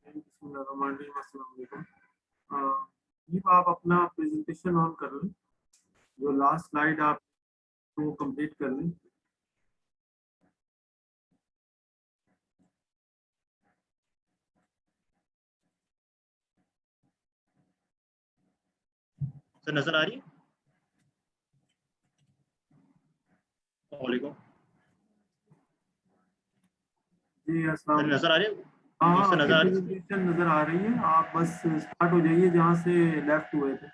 बिस्मिल्लाहिर्रहमानिर्रहीम, अस्सलाम वालेकुम। ये आप अपना प्रेजेंटेशन ऑन कर लें, जो लास्ट स्लाइड आप वो कंप्लीट कर लें। सर नजर आ रही है? वालेकुम। जी अस्सलाम सर वालेकुम। नजर आ रही है? हाँ जी हाँ, सर आपकी नजर आ रही है? प्रेजेंटेशन नज़र आ रही है, आप बस स्टार्ट हो जाइए जहाँ से लेफ्ट हुए थे।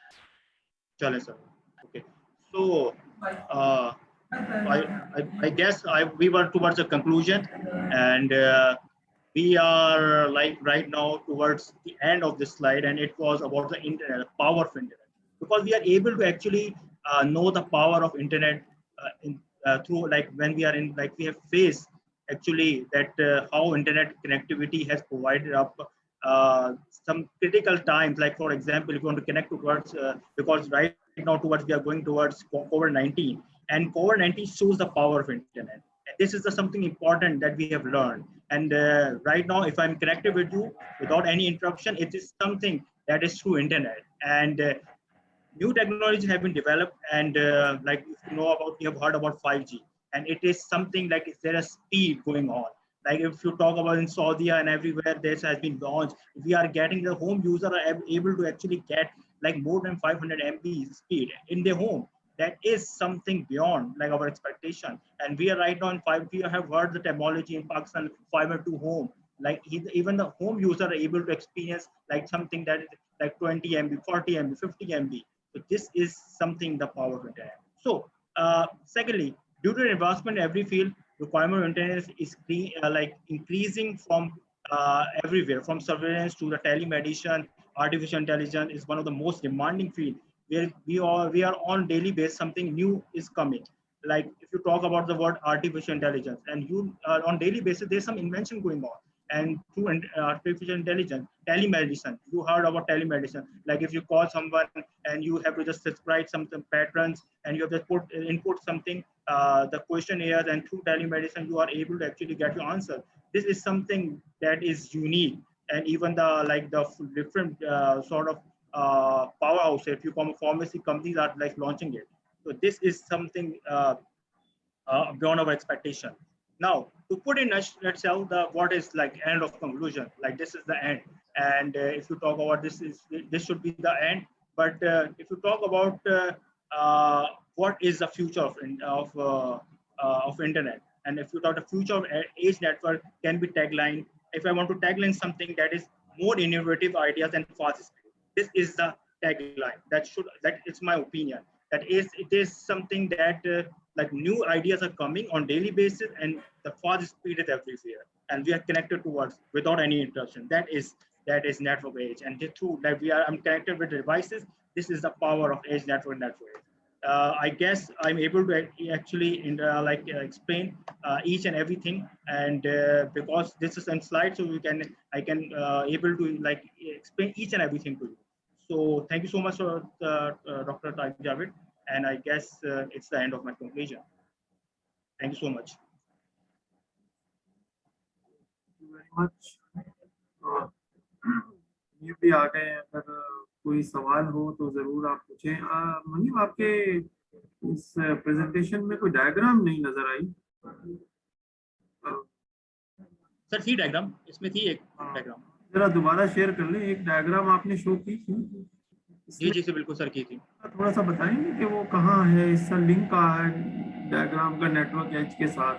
चले sir. Okay. So uh, I guess we were towards a conclusion, and we are like right now towards the end of this slide, and it was about the internet, the power of internet, because we are able to actually know the power of internet through, like, when we are in, like, we have faced actually that how internet connectivity has provided up some critical times, like for example, if you want to connect towards because right now towards we are going towards COVID-19, and COVID-19 shows the power of internet. And this is the something important that we have learned. And right now, if I'm connected with you without any interruption, it is something that is through internet. And new technologies have been developed, and like, if you know about, you have heard about 5G, and it is something like, is there a speed going on? Like, if you talk about in Saudi and everywhere this has been launched, we are getting, the home user are able to actually get like more than 500 MB speed in their home. That is something beyond like our expectation. And we are right now in 5. We have heard the technology in Pakistan, fiber to home. Like, even the home user are able to experience like something that is like 20 MB, 40 MB, 50 MB. So this is something the power of internet. So secondly, due to advancement in every field, requirement of internet is like increasing from everywhere, from surveillance to the telemedicine. Artificial intelligence is one of the most demanding field where we are on daily basis. Something new is coming. Like, if you talk about the word artificial intelligence, and you on daily basis, there's some invention going on. And through artificial intelligence, telemedicine, you heard about telemedicine. Like, if you call someone and you have to just subscribe some patterns, and you have to input something, the questionnaires, and through telemedicine you are able to actually get your answer. This is something that is unique. And even the, like, the different sort of powerhouse, if you come, pharmacy companies are like launching it. So this is something beyond our expectation. Now, to put in a nutshell, the what is like end of conclusion, like this is the end. And if you talk about this should be the end. But if you talk about what is the future of internet, and if you talk the future of edge network can be tagline. If I want to tagline something that is more innovative ideas and fast speed, this is the tagline. That is my opinion. That is, it is something that like new ideas are coming on daily basis, and the fast speed is everywhere, and we are connected towards without any interruption. That is network edge. And through that I'm connected with the devices. This is the power of edge network. I guess I'm able to actually explain each and everything. And because this is on slide, so I can able to like explain each and everything to you. So thank you so much for Dr. Taib Javed, and I guess it's the end of my conclusion. Thank you so much. Thank you very much. ये भी आ गए हैं, अगर कोई सवाल हो तो ज़रूर आप पूछें। मनीब, आपके इस प्रेजेंटेशन में कोई डायग्राम नहीं नज़र आई। सर थी डायग्राम, इसमें थी एक डायग्राम। जरा दोबारा शेयर कर लें, एक डायग्राम आपने शो की थी। जी जी सर, बिल्कुल सर, की थी। थोड़ा सा बताएंगे कि वो कहाँ है, इसका लिंक कहाँ है डायग्राम का नेटवर्क एज के साथ?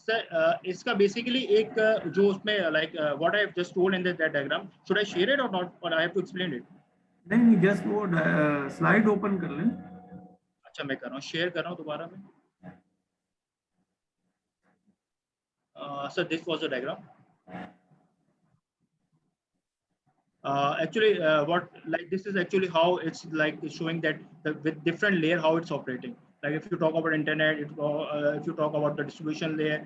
सर इसका बेसिकली एक जो उसमें like what I have just told in that diagram, should I share it और नॉट, और I have to explain it? नहीं, जस्ट वो स्लाइड ओपन कर लें। अच्छा, मैं कर रहा हूँ, शेयर कर रहा हूँ दोबारा में। Sir this was the diagram. Actually what, like, this is actually how it's like showing that with different layer how it's operating. Like, if you talk about internet, if you talk about the distribution layer,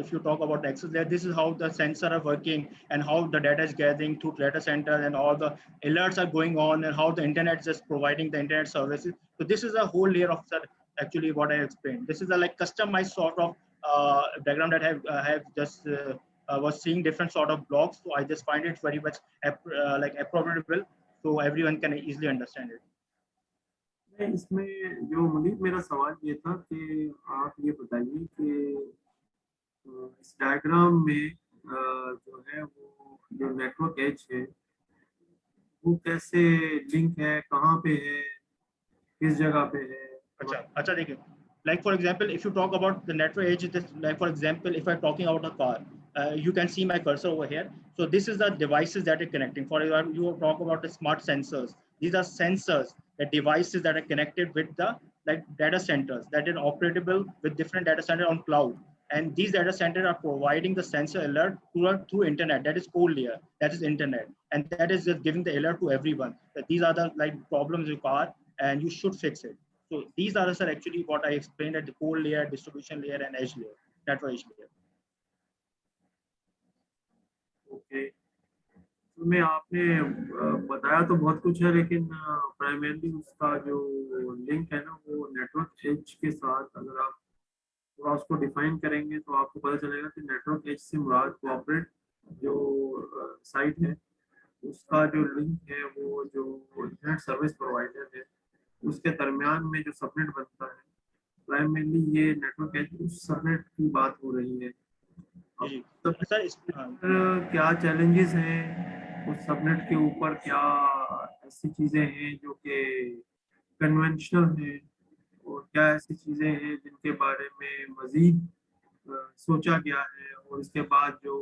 if you talk about the access layer, this is how the sensor are working, and how the data is gathering through data center, and all the alerts are going on, and how the internet is just providing the internet services. So this is a whole layer of actually what I explained. This is a like customized sort of diagram that I have just was seeing different sort of blocks. So I just find it very much like appropriate, so everyone can easily understand it. नहीं, इसमें जो मुनीब मेरा सवाल ये था कि आप ये बताइए कि इस डायग्राम में जो है वो जो नेटवर्क एज है वो कैसे लिंक है, कहाँ पे है, किस जगह पे है? अच्छा देखिए, like for example, if you talk about the network edge, this, like for example, if I'm talking about a car, you can see my cursor over here. So this is the devices that are connecting. For example, you talk about the smart sensors. These are sensors, the devices that are connected with the like data centers that are operable with different data centers on cloud. And these data centers are providing the sensor alert through internet. That is core layer. That is internet, and that is just giving the alert to everyone that these are the like problems with car, and you should fix it. So these are actually what I explained at the core layer, distribution layer, and edge layer, network edge layer. Okay, तो मैं आपने बताया तो बहुत कुछ है, लेकिन primarily उसका जो लिंक है ना वो नेटवर्क एज के साथ, अगर आप थोड़ा उसको डिफाइन करेंगे तो आपको पता चलेगा कि नेटवर्क एज से मुराद कोऑपरेट जो साइट है उसका जो लिंक है वो जो इंटरनेट सर्विस प्रोवाइडर है उसके दरमियान में जो सबनेट बनता है, प्राइमरली ये नेटवर्क एज उस सबनेट की बात हो रही है। अब सर क्या चैलेंजेस हैं उस सबनेट के ऊपर, क्या ऐसी चीजें हैं जो कि कन्वेंशनल हैं और क्या ऐसी चीजें हैं जिनके बारे में मजीद सोचा गया है, और इसके बाद जो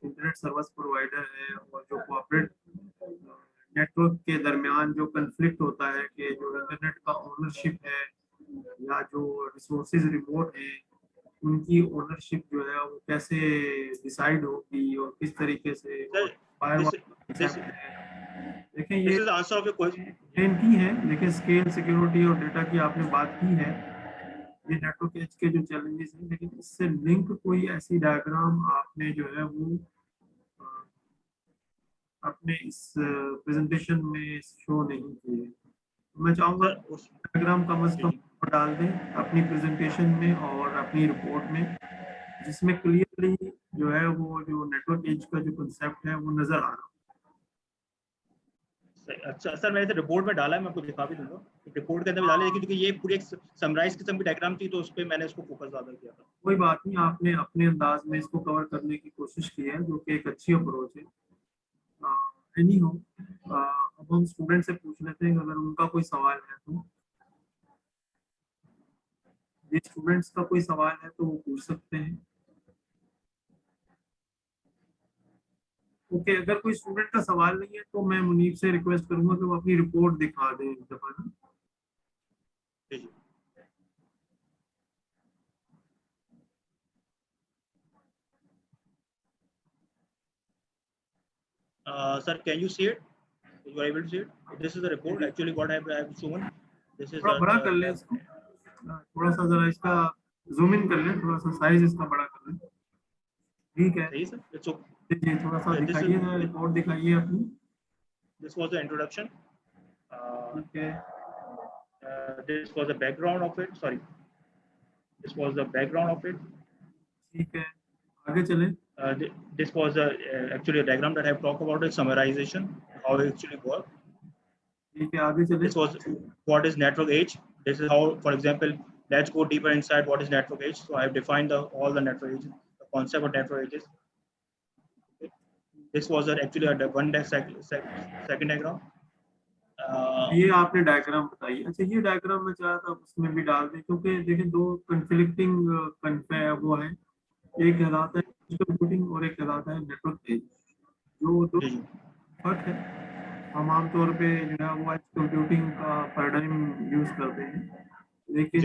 इंटरनेट सर्विस प्रोवाइडर है और जो कोऑपरेट नेटवर्क के दरमियान जो कन्फ्लिक्ट होता है कि जो इंटरनेट का ओनरशिप है या जो रिसोर्सेज रिमोट है उनकी ओनरशिप जो है वो कैसे डिसाइड होगी और किस तरीके से देखिए ये आंसर ऑफ योर क्वेश्चन की है, लेकिन स्केल, सिक्योरिटी और डेटा की आपने बात की है, ये नेटवर्क एज के जो चैलेंजेस हैं, लेकिन इससे लिंक कोई ऐसी डायग्राम आपने जो है वो अपने इस प्रेजेंटेशन में शो नहीं की है। मैं चाहूँगा उस डायग्राम कम से कम डाल दें अपनी प्रेजेंटेशन में और अपनी रिपोर्ट में, जिसमें क्लियरली जो है वो जो नेटवर्क एज का जो कंसेप्ट है वो नजर आ रहा है। अच्छा सर, मैंने तो रिपोर्ट में डाला है, मैं आपको दिखा भी दूंगा, रिपोर्ट के अंदर भी डाला है, क्योंकि ये पूरी एक समराइज किस्म की डायग्राम थी तो उस पे मैंने इसको फोकस ज्यादा किया था। कोई बात नहीं, आपने अपने अंदाज में इसको कवर करने की कोशिश की है, जो कि एक अच्छी अप्रोच है। एनी हो, अब हम स्टूडेंट से पूछ लेते हैं अगर उनका कोई सवाल है तो। ये स्टूडेंट्स का कोई सवाल है तो वो पूछ सकते हैं। ओके, अगर कोई स्टूडेंट का सवाल नहीं है तो मैं मुनीब से रिक्वेस्ट करूंगा कि वो अपनी रिपोर्ट दिखा दें एक दफा ना। Sir, can you see it? You are able to see it? This is the report. Actually, what I have shown. This is बड़ा कर ले इसको, थोड़ा सा जरा इसका जूम इन कर ले, थोड़ा सा साइज इसका बड़ा कर ले। ठीक है, सही सर, इट्स ओके। जी थोड़ा सा दिखाइए, रिपोर्ट दिखाइए अपनी। This was the introduction. Okay. This was the background of it. Sorry. This was the background of it. ठीक है, आगे चले। This was actually a diagram that I have talked about, it summarization, how it actually works. ठीक है, आगे चले। This was what is network edge. This is how, for example, let's go deeper inside what is network edge. So I have defined all the network edges, the concept of network edges. Okay. This was actually a second diagram. ये आपने diagram बताई। अच्छा, ये diagram मैं चाह था उसमें भी डाल दें, क्योंकि देखिए दो कन्फ्लिक्टिंग वो है, एक कहलाता है कंप्यूटिंग और एक कहलाता है नेटवर्क एज। जो दो फर्क है, हम आमतौर पे जो है वो एज कंप्यूटिंग का पैराडाइम यूज करते हैं, लेकिन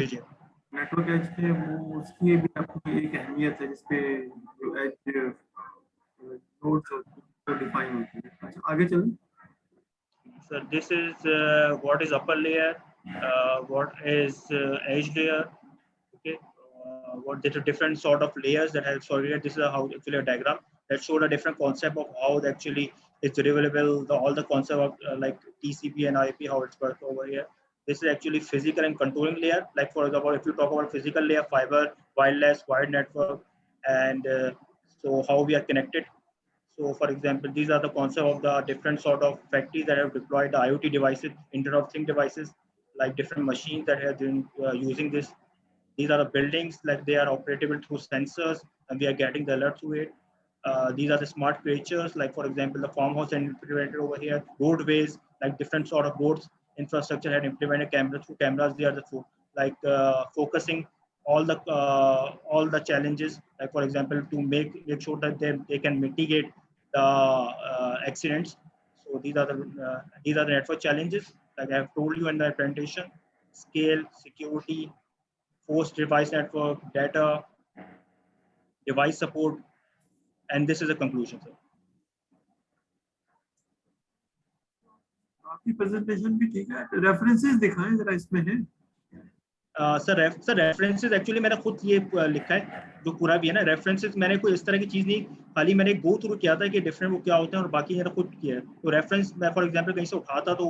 नेटवर्क एज है वो उसकी भी अपनी एक अहमियत है जिसपे जो एज नोड्स डिफाइन होती है। अच्छा, आगे चलें। So this is what is upper layer, what is edge layer. Okay, what there are different sort of layers that have. Sorry, this is how actually a diagram that showed a different concept of how actually it's deliverable. All the concept of like TCP and IP, how it's worked over here. This is actually physical and controlling layer. Like for example, if you talk about physical layer, fiber, wireless, wired network, and So how we are connected. So for example, these are the concept of the different sort of factories that have deployed the IoT devices, Internet of Things devices, like different machines that have been using this. These are the buildings, like they are operable through sensors and we are getting the alert through it. These are the smart creatures, like for example, the farmhouse and implemented over here, roadways, like different sort of roads infrastructure had implemented cameras through cameras. They are the like focusing all the challenges, like for example, to make sure that they can mitigate the accidents. So these are the network challenges, like I have told you in the presentation: scale, security, forced device network, data, device support, and this is a conclusion, sir. आपकी presentation भी ठीक है, references दिखाएं जरा इसमें है। Sir references actually मैंने खुद ये लिखा है जो पूरा भी है ना, रेफरेंसेस मैंने कोई इस तरह की चीज़ नहीं, खाली मैंने गो थ्रू किया था कि डिफरेंट वो क्या होते हैं और बाकी मैंने खुद किया है। तो रेफरेंस मैं फॉर एग्जांपल कहीं से उठाता तो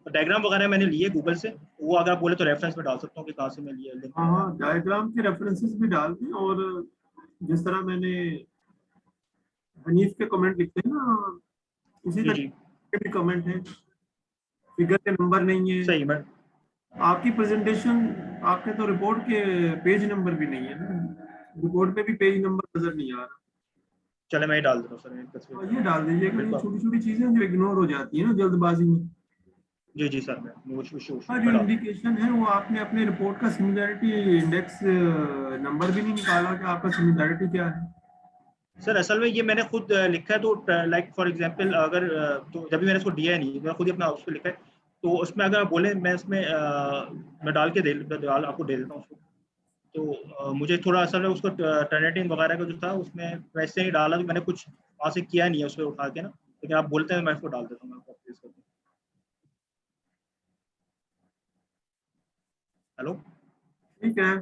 डायग्राम वगैरह मैंने लिए गूगल से, वो अगर आप बोले तो रेफरेंस में डाल सकता हूँ कि कहाँ से मैं लिया। हाँ, डायग्राम के रेफरेंसेस भी डाल दें, और जिस तरह मैंने हनीफ के कमेंट लिखते हैं ना, उसी तरह के भी कमेंट है, फिगर के नंबर नहीं है। सही मैं आपकी प्रेजेंटेशन, आपके तो रिपोर्ट के पेज नंबर भी नहीं है ना, रिपोर्ट पे भी पेज नंबर नजर नहीं आ रहा। चले मैं डाल देता हूँ सर, ये डाल दीजिएगा, ये छोटी छोटी चीजें जो इग्नोर हो जाती है ना जल्दबाजी में। जी जी सर, मैं जो इंडिकेशन है वो आपने अपने रिपोर्ट का सिमिलैरिटी इंडेक्स नंबर भी नहीं निकाला कि आपका सिमिलैरिटी क्या है। सर असल में ये मैंने खुद लिखा है, तो लाइक फॉर एग्जांपल अगर तो जब भी मैंने इसको दिया नहीं, मैं खुद ही अपना उस पर लिखा है, तो उसमें अगर बोले मैं इसमें मैं डाल के डाल आपको दे देता हूँ उसको। तो मुझे थोड़ा असल में उसको टर्नेटिंग वगैरह का जो था उसमें वैसे ही डाला, तो मैंने कुछ वहाँ से किया नहीं है उस पर उठा के ना, लेकिन आप बोलते हैं मैं इसको डाल देता हूँ। हेलो, ठीक है,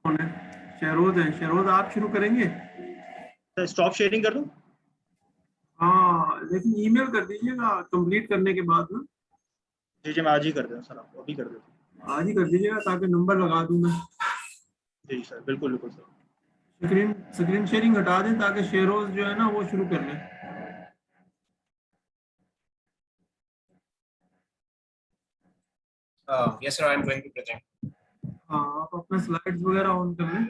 कौन है? शहरोज है, शहरोज आप शुरू करेंगे? सर स्टॉप शेयरिंग कर दूं? हाँ, लेकिन ईमेल कर दीजिएगा कंप्लीट करने के बाद ना। जी जी मैं आज ही कर दूँ सर, आपको अभी कर देता हूँ। आज ही कर दीजिएगा ताकि नंबर लगा दूँ मैं। जी सर, बिल्कुल बिल्कुल सर। स्क्रीन शेयरिंग हटा दें ताकि शेयरोज जो है ना वो शुरू कर लें। Yes, sir. I am going to present. हाँ, आप अपना स्लाइड्स वगैरह ऑन कर लें।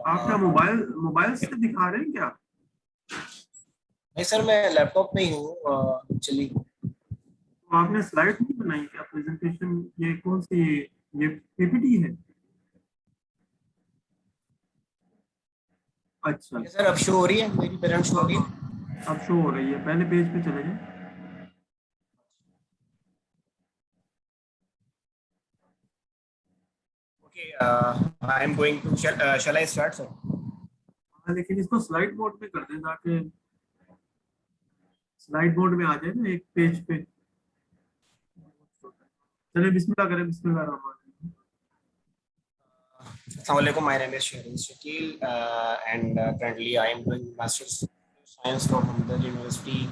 आप क्या मोबाइल से दिखा रहे हैं क्या? नहीं सर, मैं लैपटॉप में ही हूँ एक्चुअली। तो आपने स्लाइड नहीं बनाई क्या? प्रेजेंटेशन ये कौन सी, ये पीपीटी है? अच्छा सर अब शो हो रही है, मेरी पेरेंट शो हो रही है, अब शो हो रही है। पहले पेज पे चले जाए। Okay, I am going to, shall I start sir? लेकिन इसको स्लाइड मोड में कर दें ताकि स्लाइड मोड में आ जाए ना एक पेज पे। चलिए बिस्मिल्लाह करें, बिस्मिल्लाह रहमान रहीम। Assalamu alaikum, my name is Shahril Shakil and currently I am doing Master's Science from Hamdard University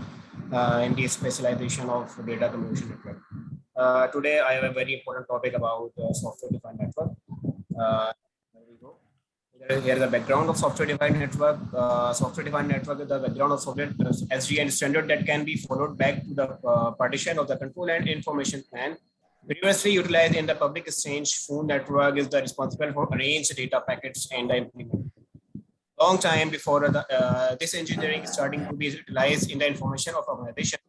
in the specialization of Data Communication Network. Today I have a very important topic about software-defined network. There we go. Here is the background of software-defined network. Software-defined network is the background of software SDN standard that can be followed back to the partition of the control and information plan. Previously utilized in the public exchange phone network is the responsible for arrange data packets and the implement. Long time before this engineering is starting to be utilized in the information of organization.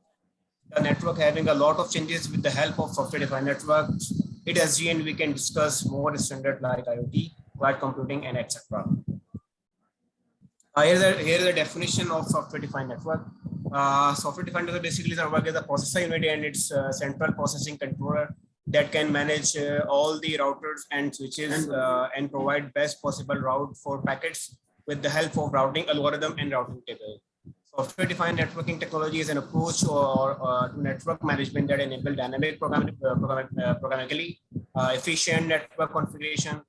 The network having a lot of changes with the help of software-defined networks. It SDN we can discuss more standard like IoT, cloud computing, and etc. Here is the definition of software-defined network. Software-defined network basically is a work as a processor unit and its central processing controller that can manage all the routers and switches and provide best possible route for packets with the help of routing algorithm and routing table. Software-defined networking technology is an approach to network management that enable dynamic programmatically efficient network configuration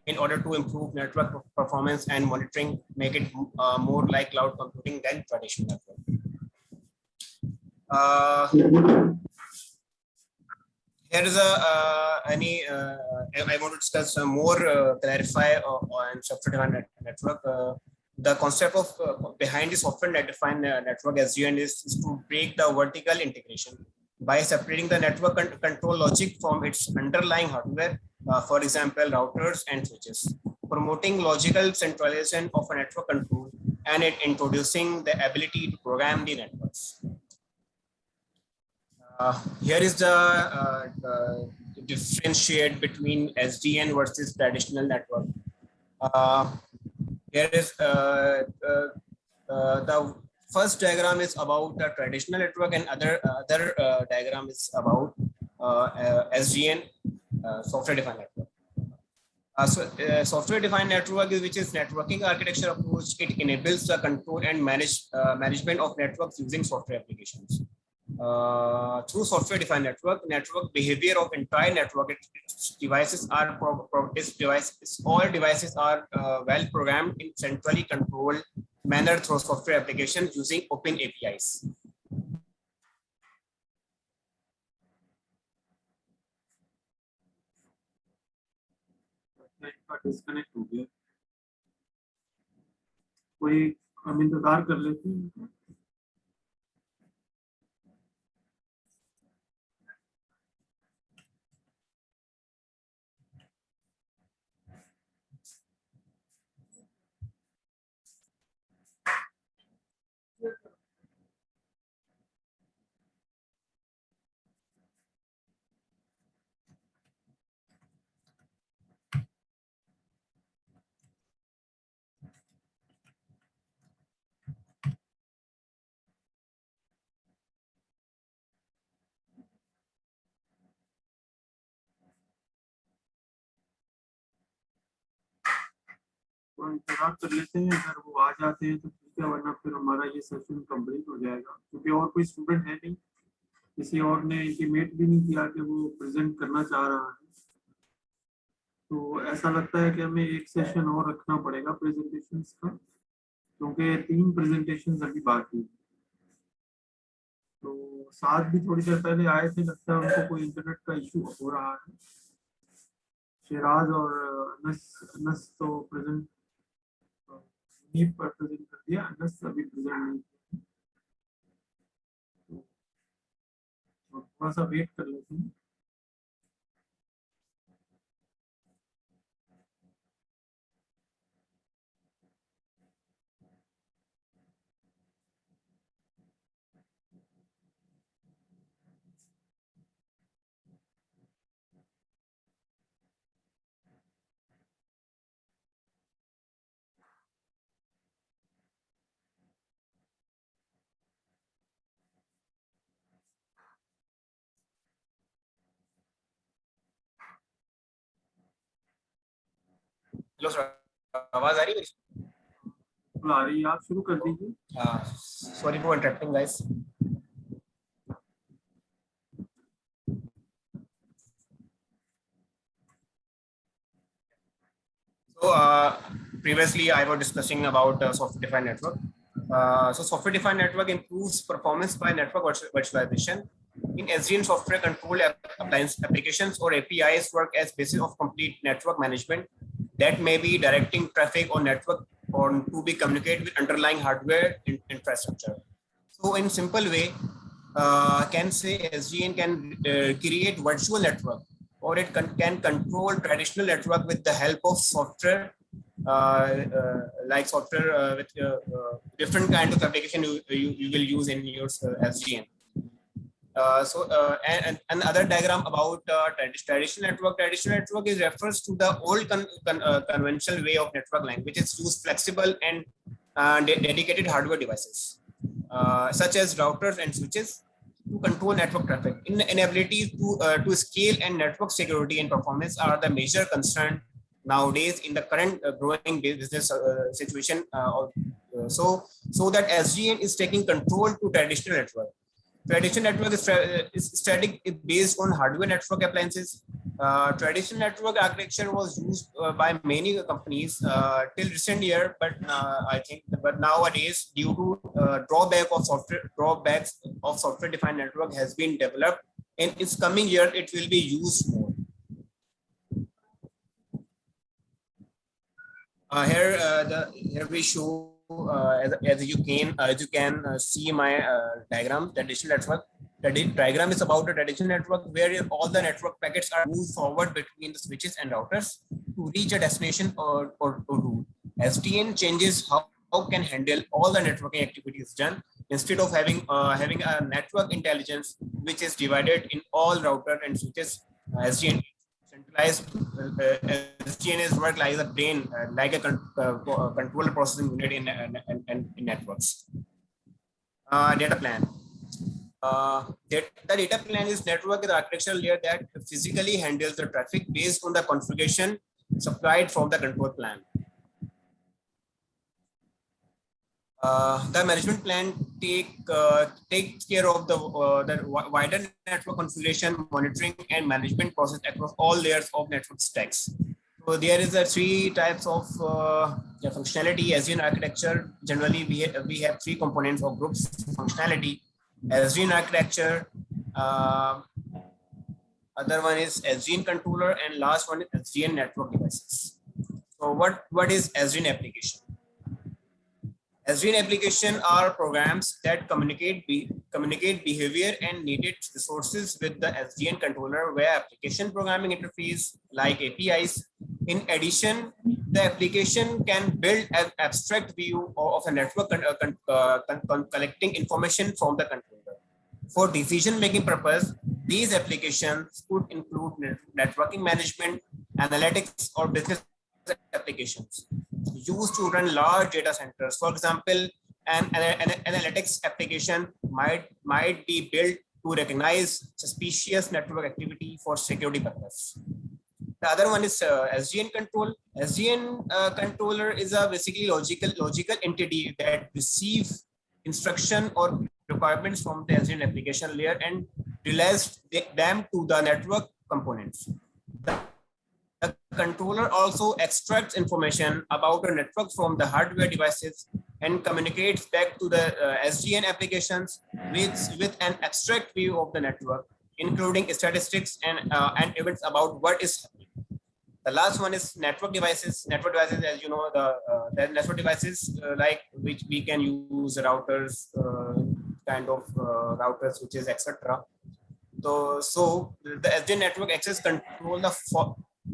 in order to improve network performance and monitoring, make it more like cloud computing than traditional network. Here is I want to discuss more, clarify on software-defined network. The concept of behind the software-defined network SDN is to break the vertical integration by separating the network control logic from its underlying hardware, for example, routers and switches, promoting logical centralization of a network control and introducing the ability to program the networks. Here is the differentiate between SDN versus traditional network. Here is the first diagram is about the traditional network, and other diagram is about SDN, software-defined network. Software-defined network, which is networking architecture approach. It enables the control and management of networks using software applications. Through software-defined network behavior of entire network, its devices are all devices are well programmed in centrally controlled manner through software applications using open APIs. Disconnect हो गया, कोई हम इंतजार कर लेते हैं. इंतजार कर लेते हैं, अगर वो आ जाते हैं तो ठीक है, वरना फिर हमारा ये सेशन कंप्लीट हो जाएगा, क्योंकि और कोई स्टूडेंट है नहीं, किसी और ने इंटीमेट भी नहीं किया कि वो प्रेजेंट करना चाह रहा है. तो ऐसा लगता है कि हमें एक सेशन और रखना पड़ेगा प्रेजेंटेशंस का, क्योंकि 3 प्रेजेंटेशंस अभी बाकी. तो साथ भी थोड़ी देर पहले आए थे, लगता है उनको कोई इंटरनेट का इशू हो रहा है. शिराज और अनस तो प्रेजेंट पर प्रेजेंट कर दिया, अनस अभी प्रेजेंट नहीं किया, तो थोड़ा सा वेट कर लेते हैं. हेलो सर, आवाज आ रही है? आ रही है, आप शुरू कर दीजिए. Sorry for interrupting guys. So previously I was discussing about software-defined network. So software-defined network improves performance by network virtualization. In SDN, software control applications or APIs work as basis of complete network management that may be directing traffic on network or to be communicated with underlying hardware infrastructure. So in simple way, can say SDN can create virtual network, or it can control traditional network with the help of software, like software with different kind of application you will use in your SDN. And another diagram about traditional network. Traditional network refers to the old conventional way of network line, which is use flexible and dedicated hardware devices, such as routers and switches, to control network traffic. Inability to scale and network security and performance are the major concern nowadays in the current growing business situation. So that SDN is taking control to traditional network. Traditional network is static, based on hardware network appliances, Traditional network architecture was used by many companies till recent year, but but nowadays, due to drawbacks of software-defined network has been developed. In its coming year, it will be used more. Here we show as you can see my diagram. Traditional network. The diagram is about a traditional network where all the network packets are moved forward between the switches and routers to reach a destination or route. SDN changes how can handle all the networking activities done instead of having a network intelligence which is divided in all router and switches. SDN centralized SDN is work like a brain, like a controller processing unit in networks. Data plan. The data plan is network is the architectural layer that physically handles the traffic based on the configuration supplied from the control plan. The management plan takes care of the wider network configuration, monitoring, and management process across all layers of network stacks. So there is a three types of functionality SDN architecture. Generally, we have three components or groups functionality. SDN architecture, other one is SDN controller, and last one is SDN network devices. So what is SDN application? SDN application are programs that communicate behavior and needed resources with the SDN controller via application programming interface like APIs. In addition, the application can build an abstract view of a network collecting information from the controller. For decision-making purpose, these applications could include networking management, analytics, or business applications used to run large data centers. For example, an analytics application might be built to recognize suspicious network activity for security purpose. The other one is SDN control. SDN controller is a basically logical entity that receives instruction or requirements from the SDN application layer and relays them to the network components. The controller also extracts information about the network from the hardware devices and communicates back to the SDN applications with an abstract view of the network, including statistics and events about what is happening. The last one is network devices. Network devices, as you know, the network devices like which we can use routers, routers, switches, etc. So the SDN network access control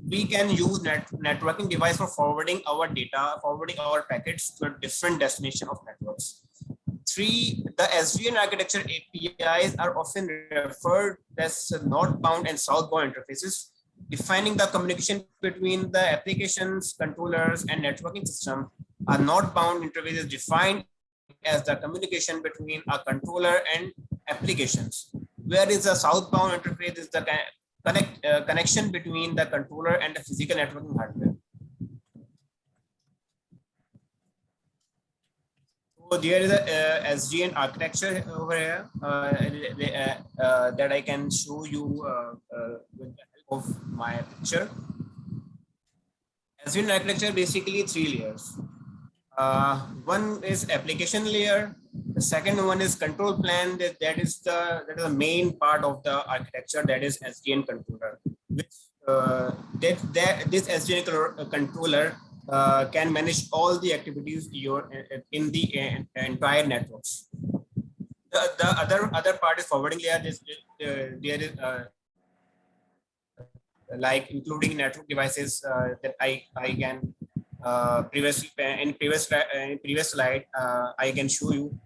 we can use networking device for forwarding our data, forwarding our packets to a different destination of networks. The SDN architecture APIs are often referred as northbound and southbound interfaces, defining the communication between the applications, controllers, and networking system. A northbound interface is defined as the communication between a controller and applications, whereas a southbound interface is the connection between the controller and the physical networking hardware. So there is a SDN architecture over here that I can show you with the help of my picture. SDN architecture basically three layers. One is application layer. The second one is control plan. That is the main part of the architecture. That is SDN controller. This SDN controller can manage all the activities in the entire networks. The other part is forwarding layer. There is like including network devices that I can previously in previous slide I can show you.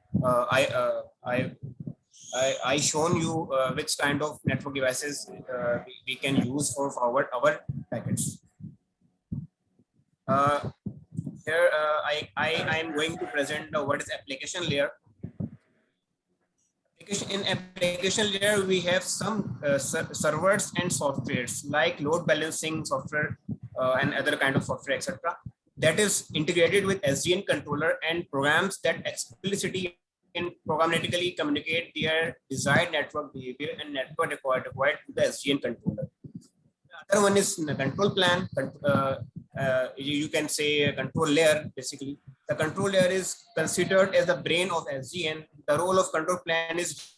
I shown you which kind of network devices we can use for forward our packets. Here I am going to present what is application layer. In application layer, we have some servers and softwares like load balancing software and other kind of software, etc. That is integrated with SDN controller and programs that explicitly and programmatically communicate their desired network behavior and network required to the SDN controller. The Another one is the control plan. You can say a control layer. Basically, the control layer is considered as the brain of SDN. The role of control plan is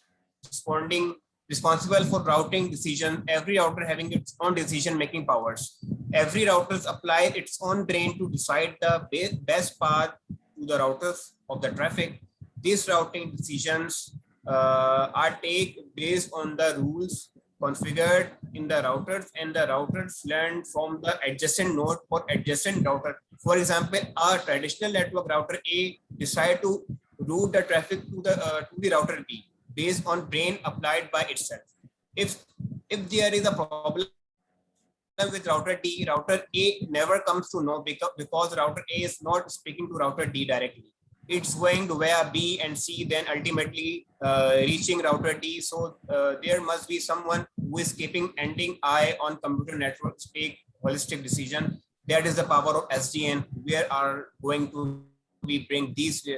responsible for routing decision. Every router having its own decision-making powers. Every router applies its own brain to decide the best path to the routers of the traffic. These routing decisions are taken based on the rules configured in the routers, and the routers learn from the adjacent node or adjacent router. For example, our traditional network router A decide to route the traffic to the router B based on brain applied by itself. If there is a problem with router D, router A never comes to know because router A is not speaking to router D directly. It's going to via B and C, then ultimately reaching router D. So there must be someone who is keeping ending eye on computer networks, take holistic decision. That is the power of SDN. Where are going to we bring these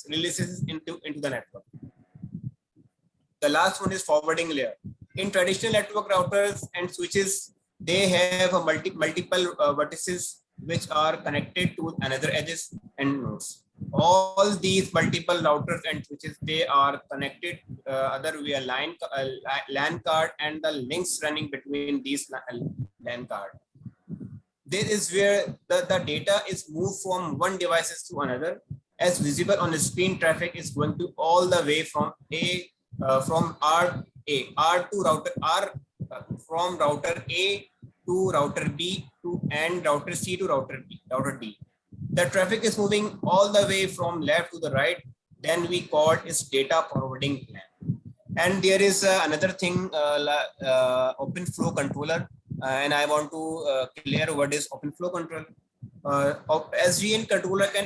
releases into the network. The last one is forwarding layer. In traditional network routers and switches, they have a multiple vertices which are connected to another edges and nodes. All these multiple routers and switches, they are connected other via LAN card and the links running between these LAN card. This is where the data is moved from one devices to another. As visible on the screen, traffic is going to all the way from from R to router R, from router A to router B and router C to router D. The traffic is moving all the way from left to the right. Then we call it data forwarding plan. And there is another thing, open flow controller. And I want to clear what is open flow control. SDN controller can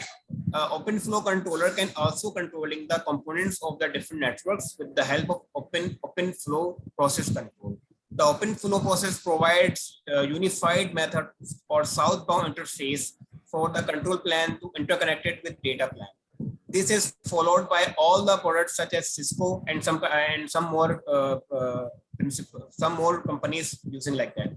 open flow controller can also controlling the components of the different networks with the help of open flow process control. The open flow process provides a unified method or southbound interface for the control plan to interconnect it with data plan. This is followed by all the products such as Cisco and some more companies using like that.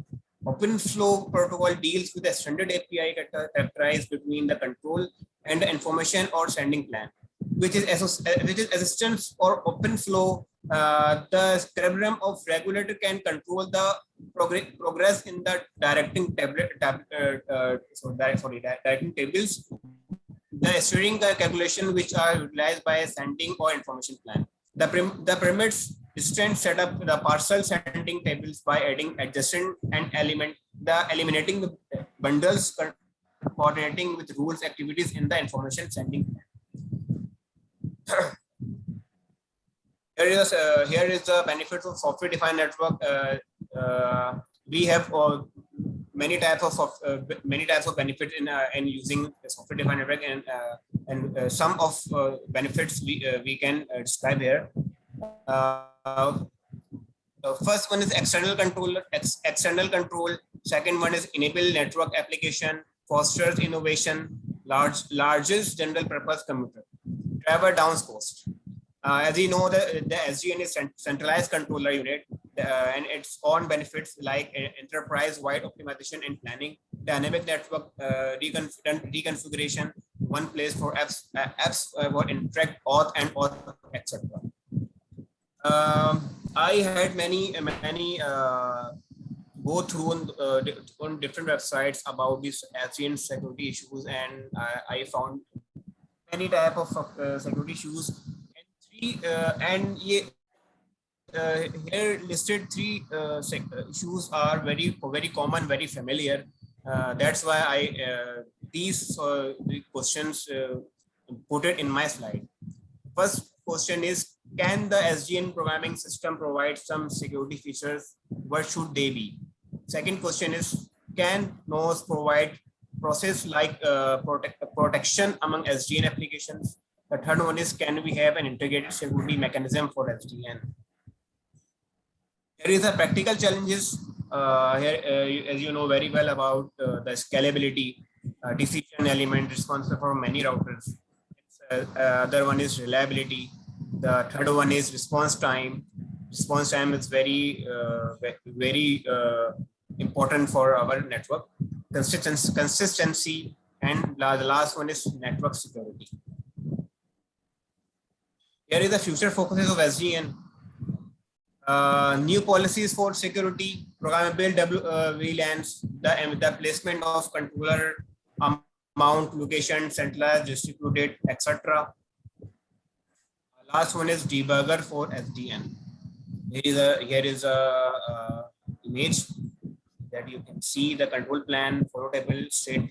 Open flow protocol deals with a standard API characterized between the control and the information or sending plan, which is assistance or open flow. The cerebrum of regulator can control the progress in the directing directing tables, the steering calculation which are utilized by sending or information plan. The permits distant setup the parcel sending tables by adding adjacent and eliminating the bundles, coordinating with rules activities in the information sending plan. Here is the benefits of software defined network. We have many types of benefits in using software defined network, and some of benefits we can describe here. First one is external control. Second one is enable network application, fosters innovation, largest general purpose computer, driver down cost. As you know, the SDN is centralized controller unit, and its own benefits like enterprise-wide optimization and planning, dynamic network reconfiguration, one place for apps for interact, auth and auth, etc. I had many go through on different websites about these SDN security issues, and I found many type of security issues. Here listed three issues are very common, very familiar. That's why I these questions put it in my slide. First question is, can the SDN programming system provide some security features? What should they be? Second question is, can NOS provide process like protection among SDN applications? The third one is, can we have an integrated security mechanism for SDN? There is a practical challenges here, as you know very well about the scalability, decision element responsible for many routers. Other one is reliability. The third one is response time. response time is very important for our network. Consistency, and the last one is network security. Here is the future focuses of SDN. New policies for security, programmable VLANs, the placement of controller amount, location, centralized, distributed, etc. Last one is debugger for SDN. Here is a image that you can see the control plan, follow table, state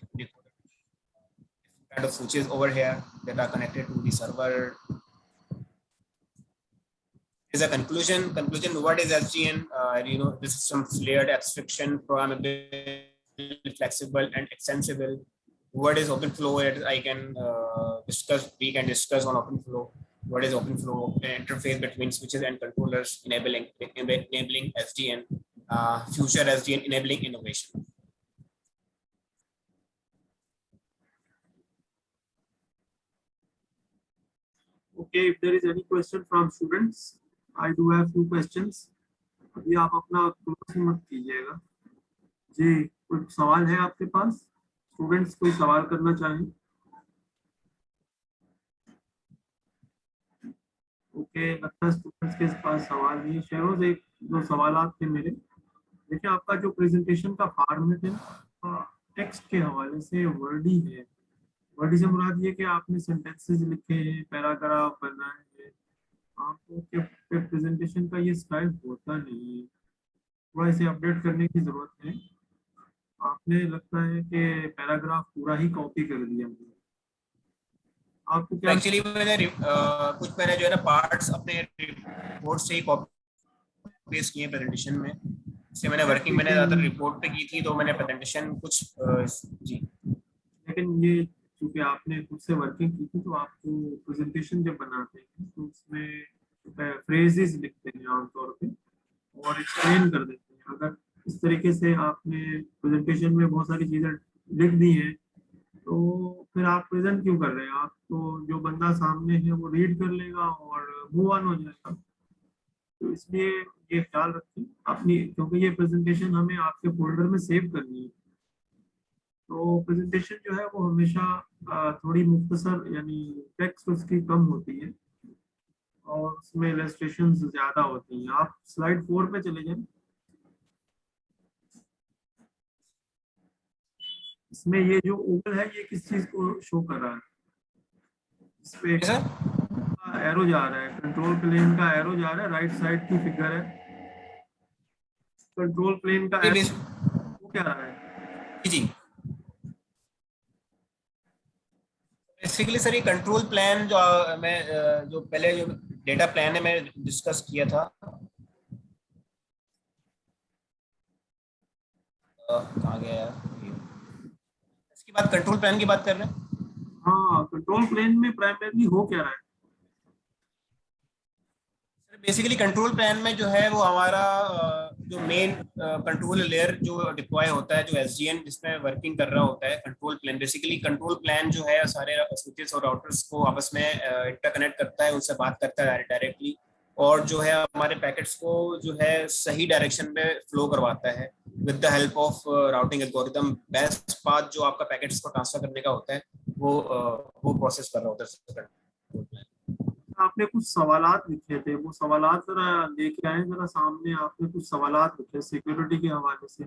kind of switches over here that are connected to the server. Is a conclusion. What is SDN? This is some layered abstraction, programmable, flexible, and extensible. What is OpenFlow? I can discuss. We can discuss on OpenFlow. What is OpenFlow? An interface between switches and controllers, enabling SDN. Future SDN, enabling innovation. Okay, if there is any question from students, I do have few questions. अभी आप अपना close मत कीजिएगा जी। कोई सवाल है आपके पास? Students कोई सवाल करना चाहें? ओके, लगता है स्टूडेंट्स के पास सवाल नहीं है। शेरोज, एक दो सवाल थे मेरे। देखिए, आपका जो प्रेजेंटेशन का फॉर्मेट है टेक्स्ट के हवाले से वर्डी है। वर्डी से मुराद ये कि आपने सेंटेंसेस लिखे हैं, पैराग्राफ बनाए हैं। आपको के प्रेजेंटेशन का ये स्टाइल होता नहीं है, थोड़ा इसे अपडेट करने की जरूरत है। आपने लगता है कि पैराग्राफ पूरा ही कॉपी कर दिया। आपको क्या एक्चुअली मैंने कुछ मैंने जो है ना पार्ट्स अपने रिपोर्ट से ही कॉपी पेस्ट किए प्रेजेंटेशन में। इससे मैंने वर्किंग मैंने ज़्यादातर रिपोर्ट पे की थी, तो मैंने प्रेजेंटेशन कुछ जी। लेकिन ये क्योंकि आपने खुद से वर्किंग की थी, तो आपको प्रेजेंटेशन जब बनाते हैं तो उसमें फ्रेजेस लिखते हैं आमतौर पे और एक्सप्लेन कर देते हैं। अगर इस तरीके से आपने प्रेजेंटेशन में बहुत सारी चीज़ें लिख दी हैं, तो फिर आप प्रेजेंट क्यों कर रहे हैं? आप तो जो बंदा सामने है वो रीड कर लेगा और मूव ऑन हो जाएगा। तो इसलिए ये ख्याल रखें अपनी, क्योंकि ये प्रेजेंटेशन हमें आपके फोल्डर में सेव करनी है। तो प्रेजेंटेशन जो है वो हमेशा थोड़ी मुख्तसर, यानी टेक्स्ट उसकी कम होती है और उसमें इलस्ट्रेशन ज्यादा होती हैं। आप स्लाइड 4 पे चले जाएं। इसमें ये जो ओवल है ये किस चीज को शो कर रहा है? इस पे एरो जा रहा है, कंट्रोल प्लेन का एरो जा रहा है, राइट साइड की फिगर है। कंट्रोल प्लेन का एरो वो क्या रहा है? जी बेसिकली सर, ये कंट्रोल प्लान जो मैं जो पहले जो डेटा प्लान है मैं डिस्कस किया था, कहाँ गया यार, इसकी बात कंट्रोल प्लान की बात कर रहे हैं। हाँ, कंट्रोल प्लेन में प्राइमरी हो क्या रहा है? बेसिकली कंट्रोल प्लान में जो है वो हमारा जो मेन कंट्रोल लेयर जो डिप्लॉय होता है, जो एसडीएन जिसमें वर्किंग कर रहा होता है control plan. Basically control plan जो है सारे स्विचेस और राउटर्स को आपस में इंटरकनेक्ट करता है, उनसे बात करता है डायरेक्टली, और जो है हमारे पैकेट्स को जो है सही डायरेक्शन में फ्लो करवाता है with the help of routing algorithm. Best path जो आपका पैकेट्स को ट्रांसफर करने का होता है वो प्रोसेस कर रहा होता है। आपने कुछ सवालात लिखे थे, वो सवालात जरा लेके आए जरा सामने। आपने कुछ सवालात लिखे सिक्योरिटी के हवाले से।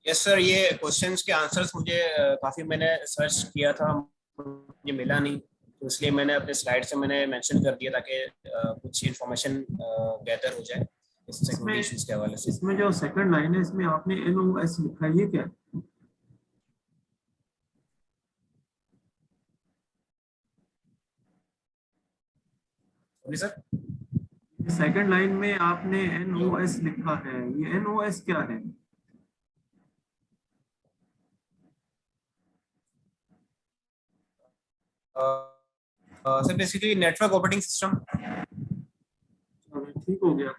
यस सर, ये क्वेश्चंस के आंसर्स मुझे काफ़ी मैंने सर्च किया था, मुझे मिला नहीं, तो इसलिए मैंने अपने स्लाइड से मैंने मेंशन कर दिया ताकि कुछ इन्फॉर्मेशन गैदर हो जाए इस सिक्योरिटी इश्यूज के हवाले से। इसमें जो सेकंड लाइन है इसमें आपने NOS लिखा है, ये क्या है? सर सेकंड लाइन में आपने NOS लिखा है, ये NOS क्या है? Sir basically network operating system. ठीक हो गया,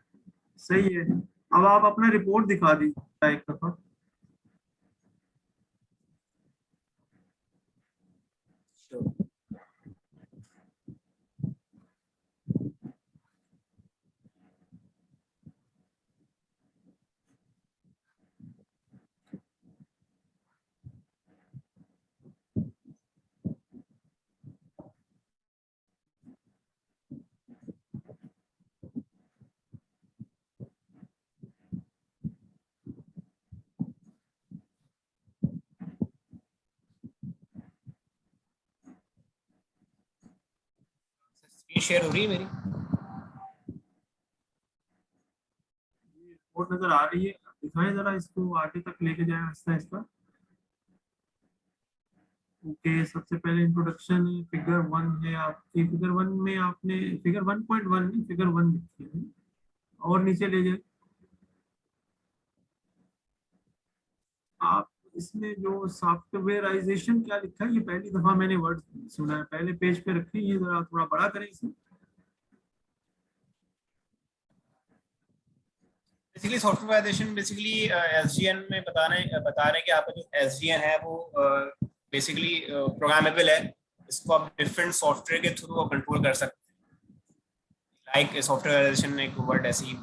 सही है। अब आप अपना रिपोर्ट दिखा दीजिए एक दफा। शेयर हो रही है मेरी? रिपोर्ट नजर आ रही है, दिखाएं जरा इसको, आगे तक लेके जाए आहिस्ता आहिस्ता। ओके, सबसे पहले इंट्रोडक्शन है, फिगर 1 है आपकी। फिगर 1 में आपने फिगर 1.1 नहीं, फिगर 1 लिखी है, और नीचे ले जाए आप। इसमें जो सॉफ्टवेयराइजेशन क्या लिखा है, ये पहली दफा मैंने वर्ड सुना है। पहले पेज पे रखें, ये जरा थोड़ा बड़ा करें इसे। बेसिकली सॉफ्टवेयराइजेशन बेसिकली एसडीएन में बता रहे हैं कि आपका जो एसडीएन है वो बेसिकली प्रोग्रामेबल है। इसको आप डिफरेंट सॉफ्टवेयर के थ्रू कंट्रोल कर सकते हैं। लाइक सॉफ्टवेयराइजेशन ने एक वर्ड ऐसे ही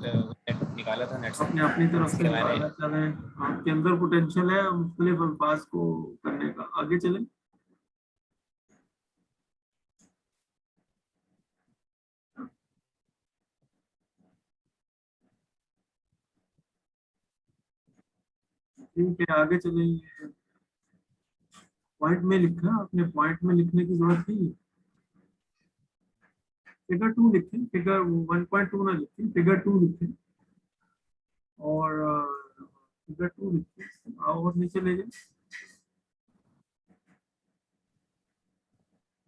निकाला था नेट से, आपने अपनी तरफ से इसके मैंने निकाला, चले आपके अंदर पोटेंशियल है मुख्तलिफ अल्फाज को करने का। आगे चलें। ठीक है, आगे चलें। पॉइंट में लिखा, आपने पॉइंट में लिखने की जरूरत नहीं है। फिगर 2 लिखें, फिगर 1.2 ना लिखें, फिगर 2 लिखें। और फिगर 2 लिखें और नीचे ले जाए।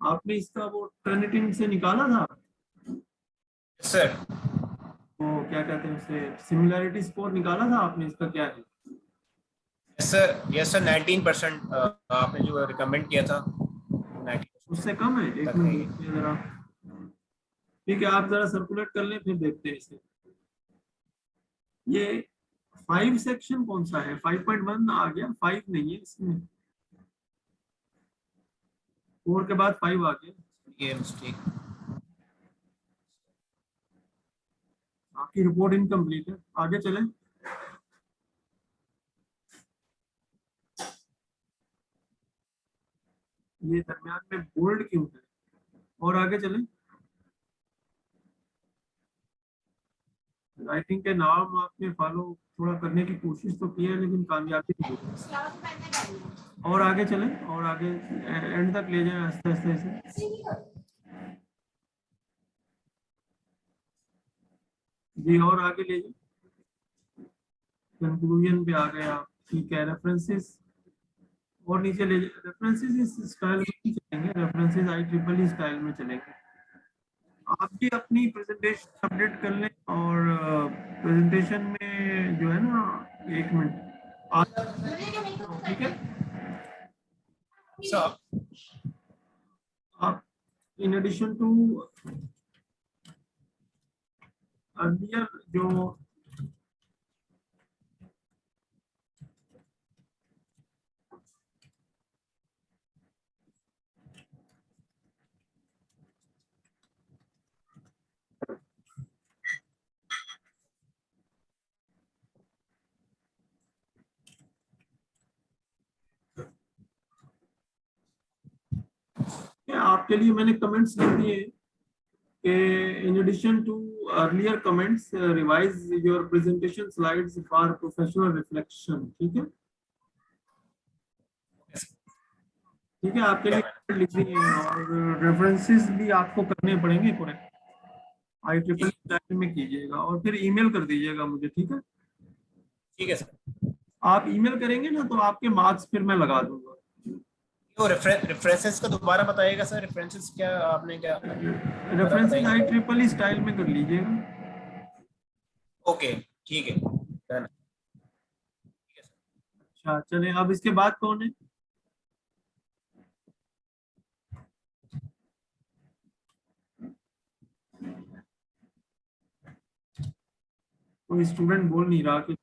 आपने इसका वो टर्निटिंग से निकाला था, सर। वो क्या कहते हैं उसे, सिमिलैरिटी स्कोर निकाला था आपने, इसका क्या है? यस सर 19% आपने जो रिकमेंड किया था 90% उससे कम है? एक तक है मिनट ये। रुकिए जरा। ठीक है, आप जरा सर्कुलेट कर लें, फिर देखते हैं इसे। ये 5 सेक्शन कौन सा है? 5.1 आ गया, 5 नहीं है इसमें, 4 के बाद 5 आ गया। ये मिस्टेक। आपकी रिपोर्ट इनकम्प्लीट है, आगे चलें। ये दरमियान में बोल्ड क्यों है? और आगे चलें। राइटिंग के नाम आपने फॉलो थोड़ा करने की कोशिश तो की है, लेकिन कामयाबी नहीं हुई। और आगे चलें, और आगे एंड तक ले जाएं आस्ते आस्ते से। जी, और आगे ले जाएं, कंक्लूजन पे आ गए आप। ठीक है, रेफरेंसेस और नीचे ले जाए। रेफरेंसेस इस स्टाइल में नहीं चलेंगे, रेफरेंसेस IEEE स्टाइल में चलेंगे। आप भी अपनी प्रेजेंटेशन अपडेट कर लें, और प्रेजेंटेशन में जो है ना, 1 मिनट ठीक है। सर आप इन एडिशन टू अर्लियर जो आपके लिए मैंने कमेंट्स लिख दिए कि in addition to earlier comments, revise your presentation slides for professional reflection. ठीक है, ठीक है, आपके लिए लिख दिए हैं, और रेफरेंसेस भी आपको करने पड़ेंगे पूरे IEEE में कीजिएगा, और फिर ईमेल कर दीजिएगा मुझे। ठीक है, ठीक है सर। आप ईमेल करेंगे ना तो आपके मार्क्स फिर मैं लगा दूंगा। तो रेफरेंसेस का दोबारा बताइएगा सर। रेफरेंसेस क्या आपने क्या दोबारा रेफरेंसेस बताइए? IEEE स्टाइल में कर लीजिएगा। ओके ठीक है डन। अच्छा, चले, अब इसके बाद कौन है? कोई स्टूडेंट बोल नहीं रहा कि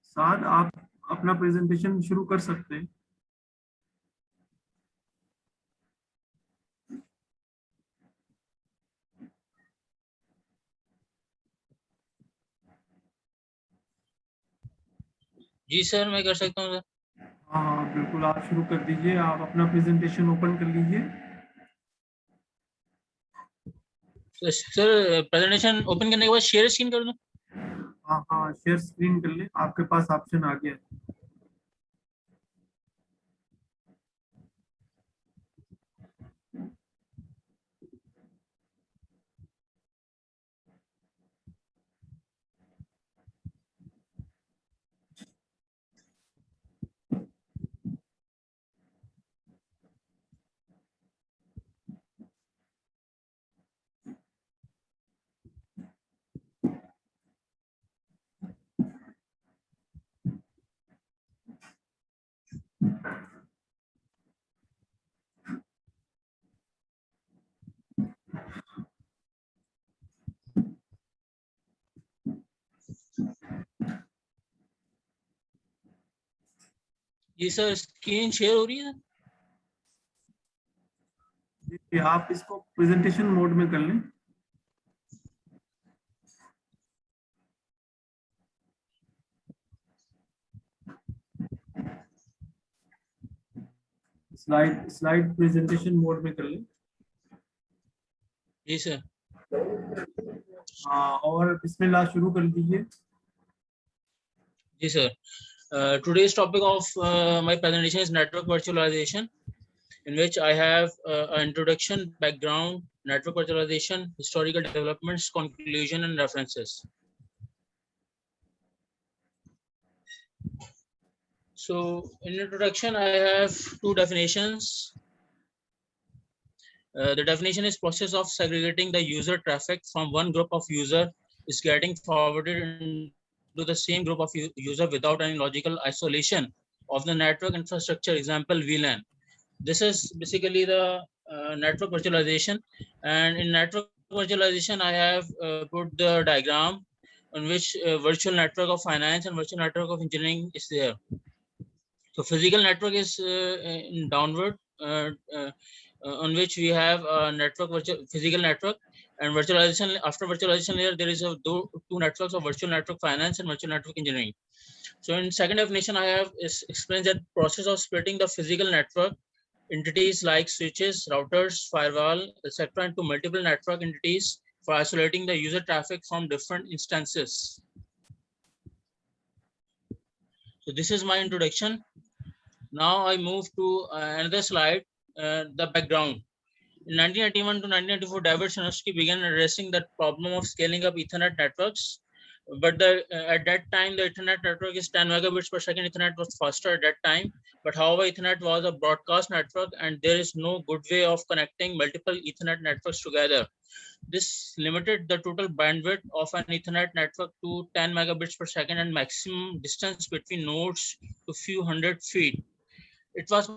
साथ आप अपना प्रेजेंटेशन शुरू कर सकते हैं। जी सर, मैं कर सकता हूँ सर। हाँ हाँ बिल्कुल, आप शुरू कर दीजिए। आप अपना प्रेजेंटेशन ओपन कर लीजिए। सर प्रेजेंटेशन ओपन करने के बाद शेयर स्क्रीन कर दूं? हाँ हाँ, शेयर स्क्रीन कर लें, आपके पास ऑप्शन आ गया है। जी सर, स्क्रीन शेयर हो रही है? जी, आप इसको प्रेजेंटेशन मोड में कर लें। स्लाइड प्रेजेंटेशन मोड में कर लें। जी सर। हाँ, और बिस्मिल्लाह शुरू कर दीजिए। जी sir. Today's topic of my presentation is network virtualization, in which I have an introduction, background, network virtualization, historical developments, conclusion, and references. So in introduction, I have two definitions. The definition is process of segregating the user traffic from one group of user is getting forwarded into the same group of user without any logical isolation of the network infrastructure, example VLAN. This is basically the network virtualization. And in network virtualization, I have put the diagram on which virtual network of finance and virtual network of engineering is there. So physical network is in downward, on which we have a network, physical network, and virtualization. After virtualization layer, there is two networks of virtual network finance and virtual network engineering. So in second definition, I have explained that process of splitting the physical network entities like switches, routers, firewall, etc. into multiple network entities for isolating the user traffic from different instances. So this is my introduction. Now I move to another slide, the background. In 1991 to 1994, David Chernusky began addressing the problem of scaling up Ethernet networks. But at that time, the Ethernet network is 10 megabits per second. Ethernet was faster at that time. But however, Ethernet was a broadcast network, and there is no good way of connecting multiple Ethernet networks together. This limited the total bandwidth of an Ethernet network to 10 megabits per second and maximum distance between nodes to few hundred feet. It was